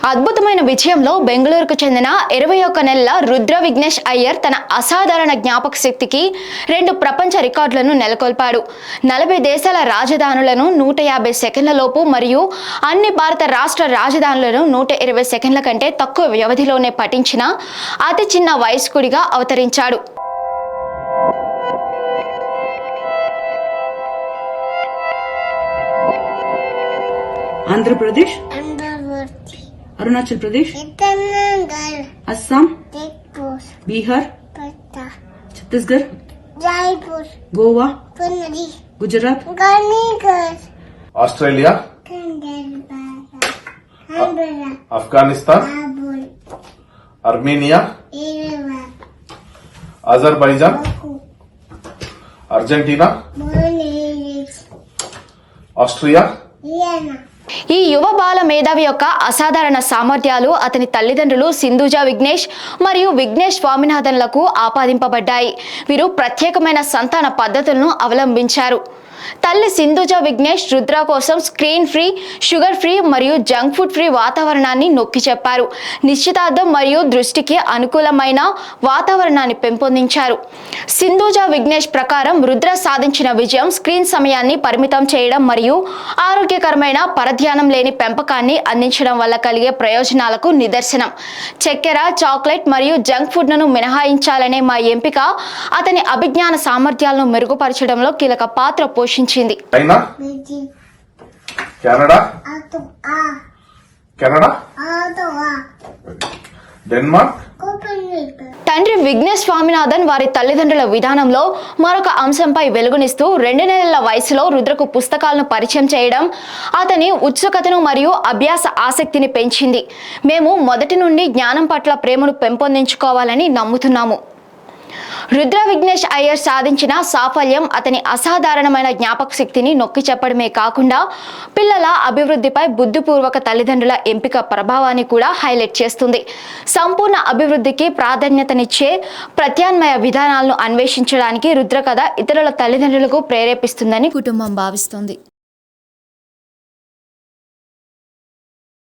అద్భుతమైన విజయంలో బెంగళూరుకు చెందిన 21 నెలల రుద్ర విఘ్నేష్ అయ్యర్ తన అసాధారణ జ్ఞాపక శక్తికి 2 ప్రపంచ రికార్డులను నెలకొల్పాడు. 40 దేశాల రాజధానులను 150 సెకండ్ల లోపు మరియు అన్ని భారత రాష్ట్ర రాజధానులను 120 సెకండ్ల కంటే తక్కువ వ్యవధిలోనే పఠించిన అతి చిన్న వయస్కుడిగా అవతరించాడు. Andhra Pradesh, Arunachal Pradesh, Assam, Bihar, Chhattisgarh, Goa, Gujarat, Australia, Afghanistan, Armenia, Azerbaijan, Argentina, Austria. ఈ యువ బాల మేధావి యొక్క అసాధారణ సామర్థ్యాలు అతని తల్లిదండ్రులు సింధూజా విఘ్నేష్ మరియు విఘ్నేష్ స్వామినాథన్లకు ఆపాదింపబడ్డాయి. వీరు ప్రత్యేకమైన సంతాన పద్ధతులను అవలంబించారు. తల్లి సింధూజా విఘ్నేష్ రుద్ర కోసం స్క్రీన్ ఫ్రీ, షుగర్ ఫ్రీ మరియు జంక్ ఫుడ్ ఫ్రీ వాతావరణాన్ని నొక్కి చెప్పారు. నిశ్చితార్థం మరియు దృష్టికి అనుకూలమైన వాతావరణాన్ని పెంపొందించారు. సింధూజా విఘ్నేష్ ప్రకారం రుద్ర సాధించిన విజయం స్క్రీన్ సమయాన్ని పరిమితం చేయడం మరియు ఆరోగ్యకరమైన పరధ్యానం లేని పెంపకాన్ని అందించడం వల్ల కలిగే ప్రయోజనాలకు నిదర్శనం. చక్కెర, చాక్లెట్ మరియు జంక్ ఫుడ్ను మినహాయించాలనే మా ఎంపిక అతని అభిజ్ఞాన సామర్థ్యాలను మెరుగుపరచడంలో కీలక పాత్ర పోషించింది. China, Canada, Denmark. తండ్రి విఘ్నేష్ స్వామినాథన్ వారి తల్లిదండ్రుల విధానంలో మరొక అంశంపై వెలుగునిస్తూ 2 నెలల వయసులో రుద్రకు పుస్తకాలను పరిచయం చేయడం అతని ఉత్సుకతను మరియు అభ్యాస ఆసక్తిని పెంచింది. మేము మొదటి నుండి జ్ఞానం పట్ల ప్రేమను పెంపొందించుకోవాలని నమ్ముతున్నాము. రుద్ర విఘ్నేష్ అయ్యర్ సాధించిన సాఫల్యం అతని అసాధారణమైన జ్ఞాపక శక్తిని నొక్కి చెప్పడమే కాకుండా పిల్లల అభివృద్ధిపై బుద్ధిపూర్వక తల్లిదండ్రుల ఎంపిక ప్రభావాన్ని కూడా హైలైట్ చేస్తుంది. సంపూర్ణ అభివృద్ధికి ప్రాధాన్యతనిచ్చే ప్రత్యామ్నాయ విధానాలను అన్వేషించడానికి రుద్ర కథ ఇతరుల తల్లిదండ్రులకు ప్రేరేపిస్తుందని కుటుంబం భావిస్తోంది.